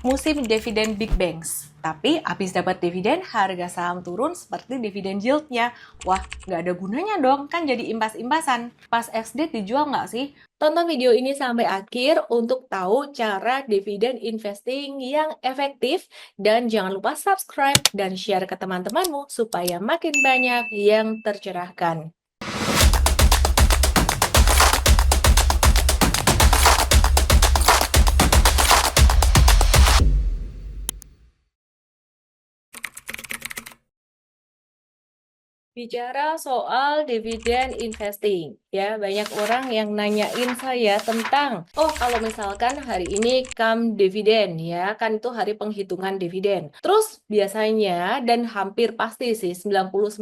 musim dividen Big Bangs. Tapi habis dapat dividen, harga saham turun seperti dividen yieldnya. Wah, nggak ada gunanya dong, kan jadi impas-impasan. Pas ex-date dijual nggak sih? Tonton video ini sampai akhir untuk tahu cara dividen investing yang efektif. Dan jangan lupa subscribe dan share ke teman-temanmu supaya makin banyak yang tercerahkan. Bicara soal dividen investing, ya banyak orang yang nanyain saya tentang, oh kalau misalkan hari ini come dividen, ya kan itu hari penghitungan dividen. Terus biasanya dan hampir pasti sih 99%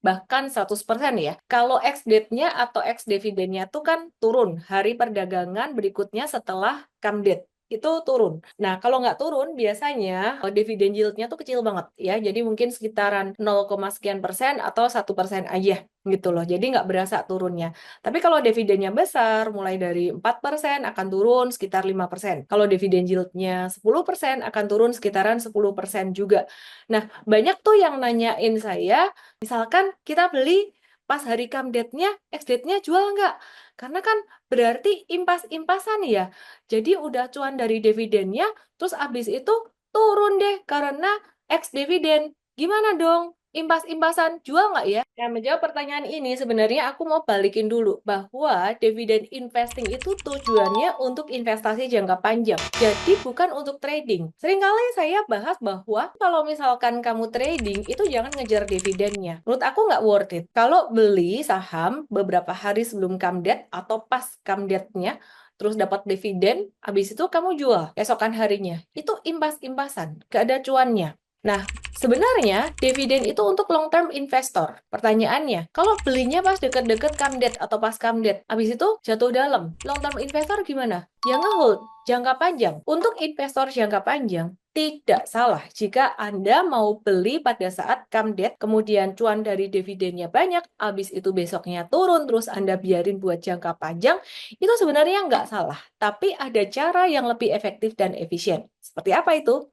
bahkan 100% ya. Kalau ex date-nya atau ex dividennya tuh kan turun hari perdagangan berikutnya setelah come date. Itu turun. Nah, kalau nggak turun, biasanya dividen yield-nya tuh kecil banget ya. Jadi mungkin sekitaran 0, sekian persen atau 1% aja gitu loh. Jadi nggak berasa turunnya. Tapi kalau dividennya besar, mulai dari 4% akan turun sekitar 5%. Kalau dividen yield-nya 10% akan turun sekitaran 10% juga. Nah, banyak tuh yang nanyain saya, misalkan kita beli pas hari come date-nya, ex date-nya jual nggak? Karena kan berarti impas-impasan ya. Jadi udah cuan dari dividennya, terus abis itu turun deh karena ex dividen. Gimana dong? Impas-impasan jual nggak ya? Nah, menjawab pertanyaan ini sebenarnya aku mau balikin dulu bahwa dividen investing itu tujuannya untuk investasi jangka panjang. Jadi bukan untuk trading. Seringkali saya bahas bahwa kalau misalkan kamu trading itu jangan ngejar dividennya. Menurut aku nggak worth it. Kalau beli saham beberapa hari sebelum come date atau pas come date-nya, terus dapat dividen, habis itu kamu jual esokan harinya. Itu impas-impasan, gak ada cuannya. Nah, sebenarnya dividen itu untuk long term investor. Pertanyaannya, kalau belinya pas deket-deket come date atau pas come date, habis itu jatuh dalam, long term investor gimana? Ya ngehold, jangka panjang. Untuk investor jangka panjang, tidak salah jika Anda mau beli pada saat come date, kemudian cuan dari dividennya banyak, habis itu besoknya turun, terus Anda biarin buat jangka panjang, itu sebenarnya nggak salah. Tapi ada cara yang lebih efektif dan efisien. Seperti apa itu?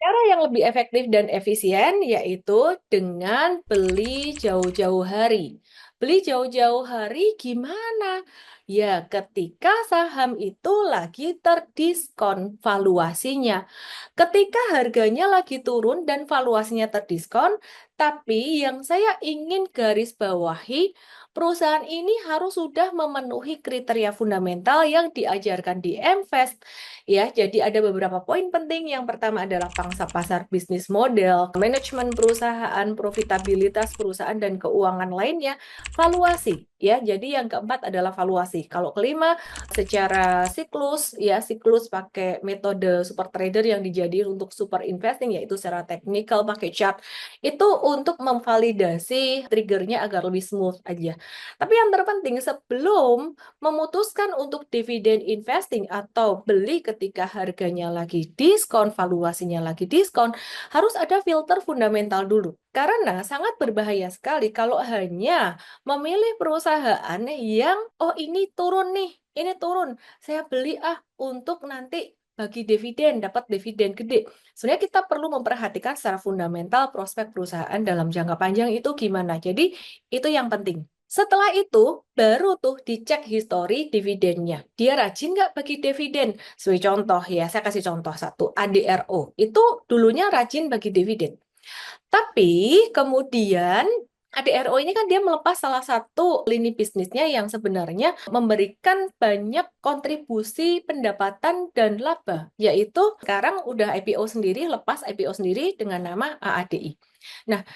Cara yang lebih efektif dan efisien yaitu dengan beli jauh-jauh hari. Beli jauh-jauh hari gimana? Ya, ketika saham itu lagi terdiskon valuasinya. Ketika harganya lagi turun dan valuasinya terdiskon, tapi yang saya ingin garis bawahi, perusahaan ini harus sudah memenuhi kriteria fundamental yang diajarkan di MVest. Ya, jadi ada beberapa poin penting. Yang pertama adalah pangsa pasar bisnis model, manajemen perusahaan, profitabilitas perusahaan dan keuangan lainnya, valuasi. Ya, jadi yang keempat adalah valuasi. Kalau kelima, secara siklus, ya siklus pakai metode super trader yang dijadikan untuk super investing, yaitu secara teknikal pakai chart. Itu untuk memvalidasi triggernya agar lebih smooth aja. Tapi yang terpenting sebelum memutuskan untuk dividen investing atau beli ketika harganya lagi diskon, valuasinya lagi diskon, harus ada filter fundamental dulu. Karena sangat berbahaya sekali kalau hanya memilih perusahaan yang, oh ini turun nih, ini turun, saya beli untuk nanti bagi dividen, dapat dividen gede. Sebenarnya kita perlu memperhatikan secara fundamental prospek perusahaan dalam jangka panjang itu gimana. Jadi itu yang penting. Setelah itu, baru tuh dicek histori dividennya. Dia rajin nggak bagi dividen? Sebagai contoh ya, saya kasih contoh satu, ADRO. Itu dulunya rajin bagi dividen. Tapi kemudian ADRO ini kan dia melepas salah satu lini bisnisnya yang sebenarnya memberikan banyak kontribusi pendapatan dan laba, yaitu sekarang udah IPO sendiri, lepas IPO sendiri dengan nama AADI. Nah,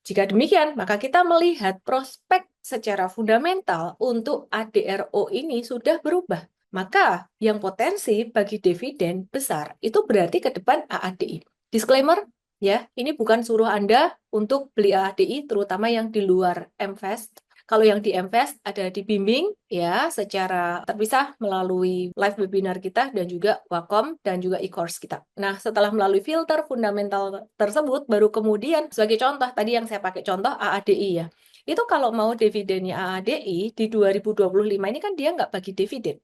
jika demikian, maka kita melihat prospek secara fundamental untuk ADRO ini sudah berubah. Maka yang potensi bagi dividen besar itu berarti ke depan AADI. Disclaimer, ya, ini bukan suruh Anda untuk beli AADI, terutama yang di luar MVest. Kalau yang di MVest ada dibimbing ya secara terpisah melalui live webinar kita dan juga Wacom dan juga e-course kita. Nah, setelah melalui filter fundamental tersebut, baru kemudian sebagai contoh tadi yang saya pakai contoh AADI ya. Itu kalau mau dividennya AADI di 2025 ini kan dia nggak bagi dividen.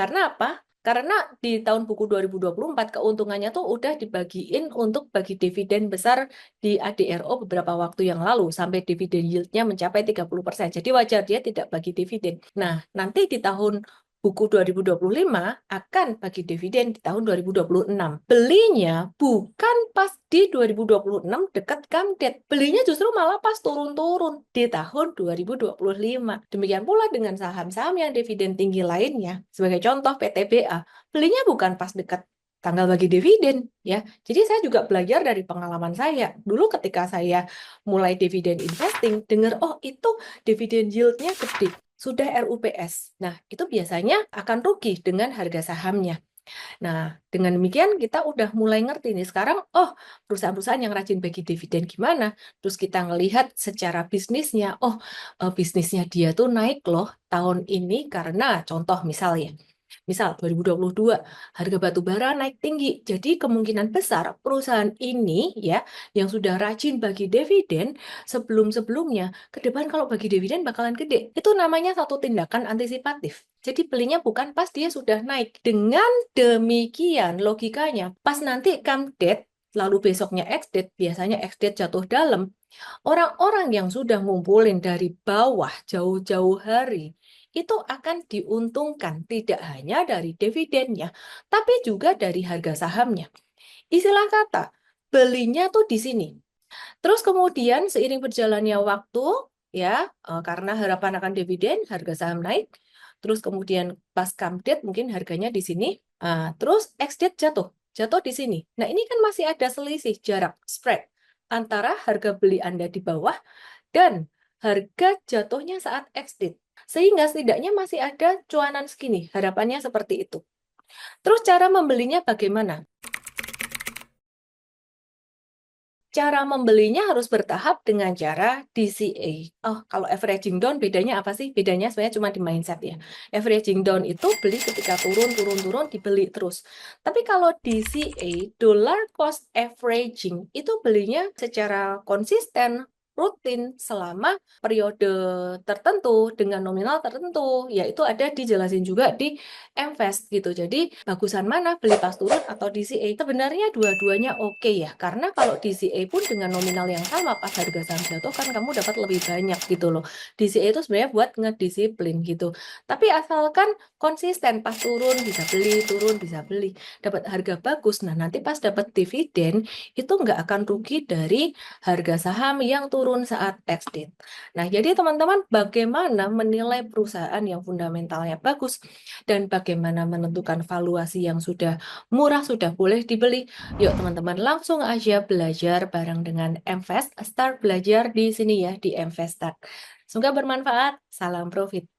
Karena apa? Karena di tahun buku 2024 keuntungannya tuh udah dibagiin untuk bagi dividen besar di ADRO beberapa waktu yang lalu sampai dividen yield-nya mencapai 30%. Jadi wajar dia tidak bagi dividen. Nah, nanti di tahun buku 2025 akan bagi dividen di tahun 2026. Belinya bukan pas di 2026 dekat Kamdet. Belinya justru malah pas turun-turun di tahun 2025. Demikian pula dengan saham-saham yang dividen tinggi lainnya. Sebagai contoh PTBA, belinya bukan pas dekat tanggal bagi dividen ya. Jadi saya juga belajar dari pengalaman saya. Dulu ketika saya mulai dividen investing, dengar oh itu dividen yield-nya gede, sudah RUPS. Nah, itu biasanya akan rugi dengan harga sahamnya. Nah, dengan demikian kita udah mulai ngerti nih sekarang, oh perusahaan-perusahaan yang rajin bagi dividen gimana? Terus kita ngelihat secara bisnisnya, oh bisnisnya dia tuh naik loh tahun ini karena contoh misalnya. Misal 2022 harga batu bara naik tinggi. Jadi kemungkinan besar perusahaan ini ya yang sudah rajin bagi dividen sebelum-sebelumnya ke depan kalau bagi dividen bakalan gede. Itu namanya satu tindakan antisipatif. Jadi belinya bukan pas dia sudah naik. Dengan demikian logikanya pas nanti come date lalu besoknya ex-date, biasanya ex-date jatuh dalam, orang-orang yang sudah ngumpulin dari bawah jauh-jauh hari itu akan diuntungkan tidak hanya dari dividennya, tapi juga dari harga sahamnya. Istilah kata, belinya tuh di sini. Terus kemudian seiring berjalannya waktu, ya karena harapan akan dividen, harga saham naik. Terus kemudian pas come date mungkin harganya di sini. Terus ex date jatuh di sini. Nah ini kan masih ada selisih jarak spread antara harga beli Anda di bawah dan harga jatuhnya saat ex date. Sehingga setidaknya masih ada cuanan segini. Harapannya seperti itu. Terus cara membelinya bagaimana? Cara membelinya harus bertahap dengan cara DCA. Oh, kalau averaging down bedanya apa sih? Bedanya sebenarnya cuma di mindset ya. Averaging down itu beli ketika turun, dibeli terus. Tapi kalau DCA, dollar cost averaging, itu belinya secara konsisten, rutin selama periode tertentu dengan nominal tertentu, yaitu ada dijelasin juga di MVest gitu. Jadi bagusan mana beli pas turun atau DCA? Sebenarnya dua-duanya oke ya, karena kalau DCA pun dengan nominal yang sama pas harga saham jatuh kan kamu dapat lebih banyak gitu loh. DCA itu sebenarnya buat ngedisiplin gitu. Tapi asalkan konsisten pas turun bisa beli, dapat harga bagus. Nah nanti pas dapat dividen itu nggak akan rugi dari harga saham yang turun saat ex-date. Nah jadi teman-teman bagaimana menilai perusahaan yang fundamentalnya bagus dan bagaimana menentukan valuasi yang sudah murah, sudah boleh dibeli. Yuk teman-teman langsung aja belajar bareng dengan MVest. Start belajar di sini ya, di MVest Start. Semoga bermanfaat. Salam profit.